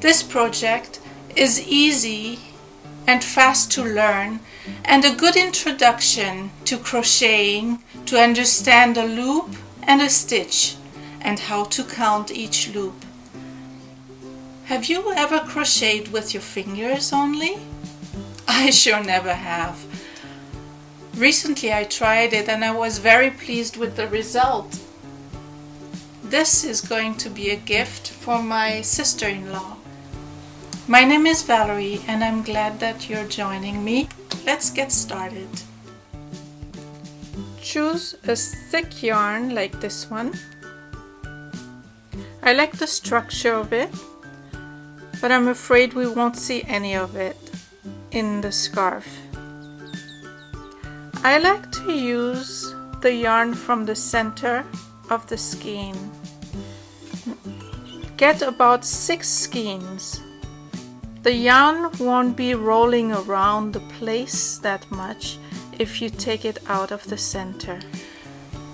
This project is easy and fast to learn and a good introduction to crocheting to understand a loop and a stitch and how to count each loop. Have you ever crocheted with your fingers only? I sure never have. Recently I tried it and I was very pleased with the result. This is going to be a gift for my sister-in-law. My name is Valerie and I'm glad that you're joining me. Let's get started. Choose a thick yarn like this one. I like the structure of it, but I'm afraid we won't see any of it in the scarf. I like to use the yarn from the center of the skein. Get about 6 skeins. The yarn won't be rolling around the place that much if you take it out of the center.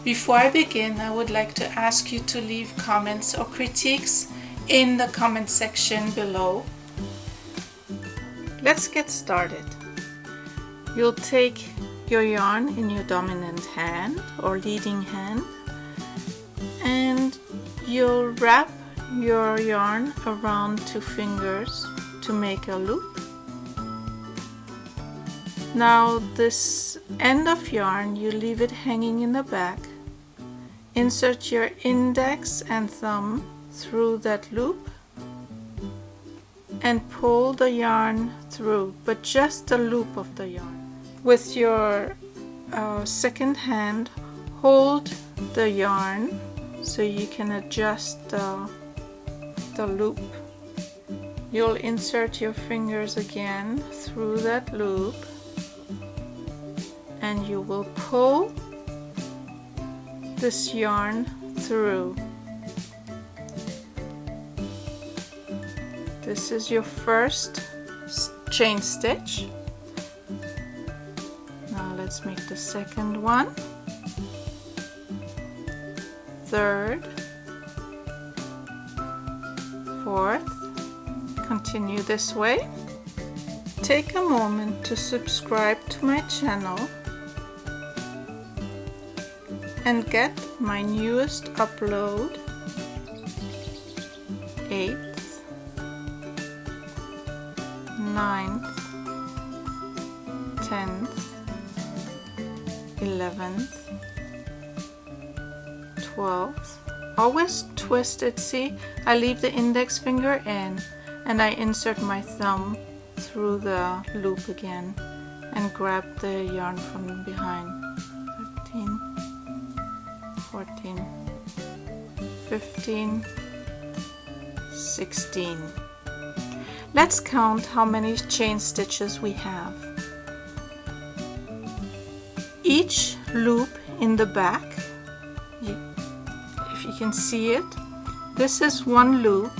Before I begin, I would like to ask you to leave comments or critiques in the comment section below. Let's get started. You'll take your yarn in your dominant hand or leading hand and you'll wrap your yarn around 2 fingers to make a loop. Now this end of yarn, you leave it hanging in the back. Insert your index and thumb through that loop and pull the yarn through, but just the loop of the yarn. With your second hand, hold the yarn so you can adjust the loop. You'll insert your fingers again through that loop and you will pull this yarn through. This is your first chain stitch. Now let's make the second one, third, fourth. Continue this way. Take a moment to subscribe to my channel and get my newest upload, 8th, 9th, 10th, 11th, 12th. Always twist it, see? I leave the index finger in and I insert my thumb through the loop again and grab the yarn from behind. 13, 14, 15, 16. Let's count how many chain stitches we have. Each loop in the back, if you can see it, this is 1 loop.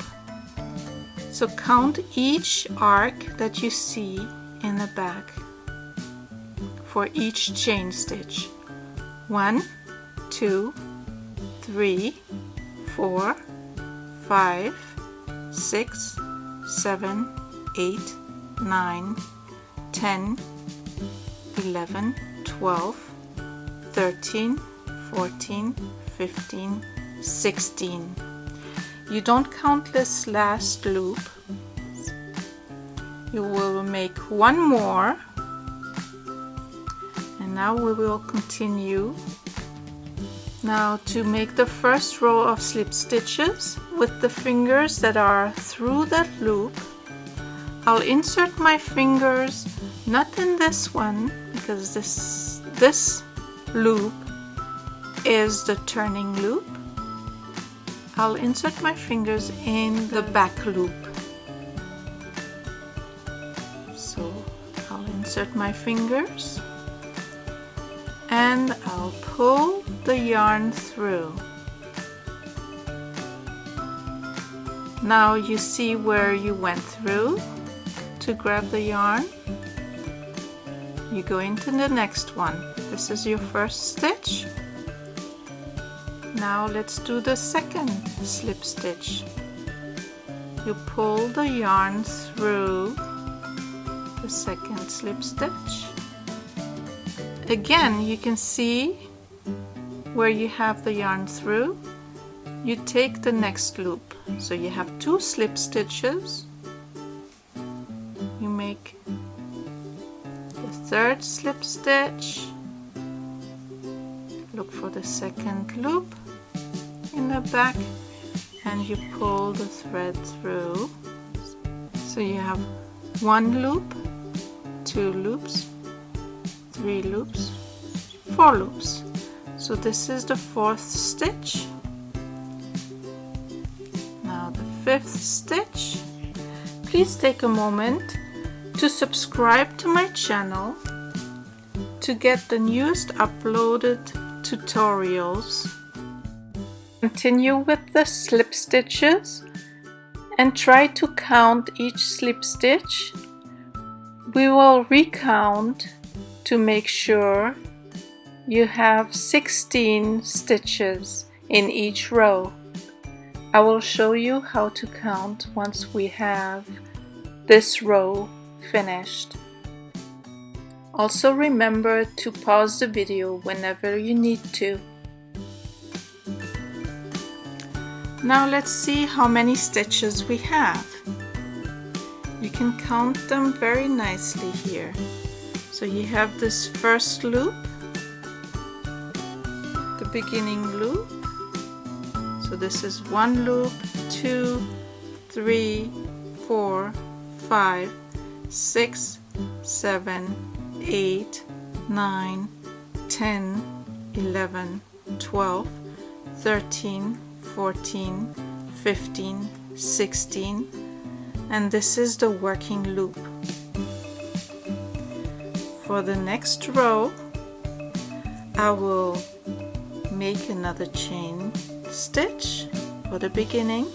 So count each arc that you see in the back for each chain stitch. 1, 2, 3, 4, 5, 6, 7, 8, 9, 10, 11, 12, 13, 14, 15, 16. You don't count this last loop. You will make 1 more and now we will continue. Now to make the first row of slip stitches with the fingers that are through that loop, I'll insert my fingers not in this one because this loop is the turning loop. I'll insert my fingers in the back loop. So I'll insert my fingers and I'll pull the yarn through. Now you see where you went through to grab the yarn. You go into the next one. This is your first stitch. Now let's do the second slip stitch. you pull the yarn through the second slip stitch. Again, you can see where you have the yarn through. You take the next loop, so you have 2 slip stitches. You make the third slip stitch, look for the second loop in the back, and you pull the thread through. So you have 1 loop, 2 loops, 3 loops, 4 loops. So this is the 4th stitch. Now the 5th stitch. Please take a moment to subscribe to my channel to get the newest uploaded tutorials. Continue with the slip stitches and try to count each slip stitch. We will recount to make sure you have 16 stitches in each row. I will show you how to count once we have this row finished. Also remember to pause the video whenever you need to. Now let's see how many stitches we have. You can count them very nicely here. So you have this first loop, the beginning loop. So this is 1 loop, 2, 3, 4, 5, 6, 7, 8, 9, 10, 11, 12, 13, 14, 15, 16, and this is the working loop. For the next row, I will make another chain stitch for the beginning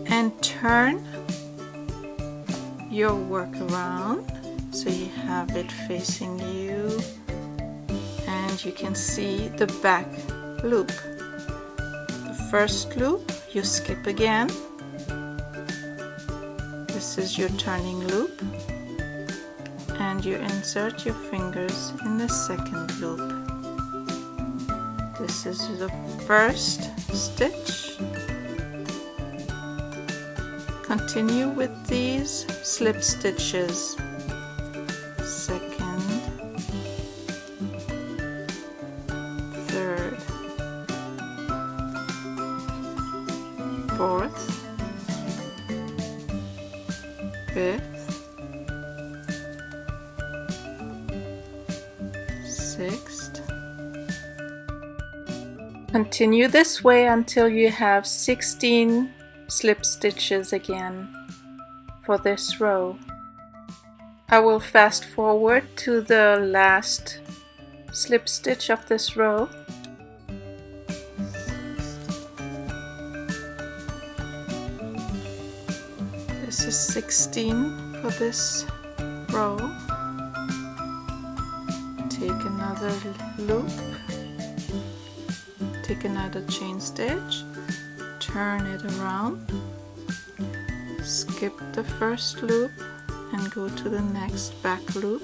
and turn your work around so you have it facing you, and you can see the back loop. The first loop you skip again. This is your turning loop, and you insert your fingers in the second loop. This is the first stitch. Continue with these slip stitches. Second, third, fourth, fifth, sixth. Continue this way until you have 16 slip stitches again for this row. I will fast forward to the last slip stitch of this row. This is 16 for this row. Take another loop, take another chain stitch, turn it around, skip the first loop and go to the next back loop.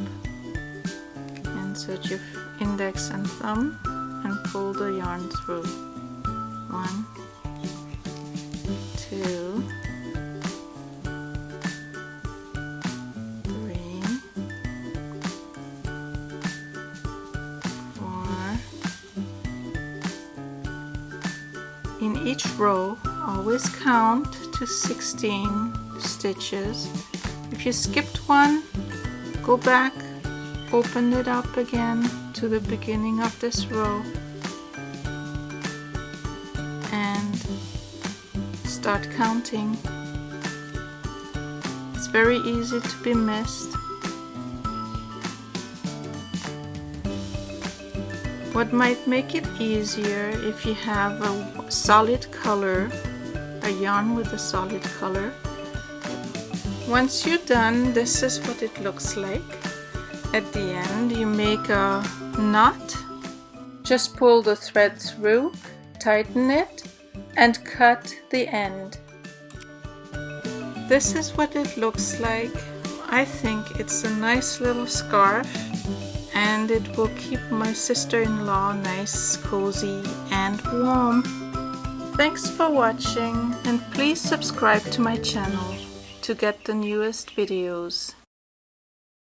Insert your index and thumb and pull the yarn through. 1, 2, 3, 4. In each row, always count to 16 stitches. If you skipped one, go back, open it up again to the beginning of this row and start counting. It's very easy to be missed. What might make it easier if you have a solid color, a yarn with a solid color. Once you're done, this is what it looks like. At the end, you make a knot. Just pull the thread through, tighten it, and cut the end. this is what it looks like. I think it's a nice little scarf, and it will keep my sister-in-law nice, cozy, and warm. Thanks for watching, and please subscribe to my channel to get the newest videos.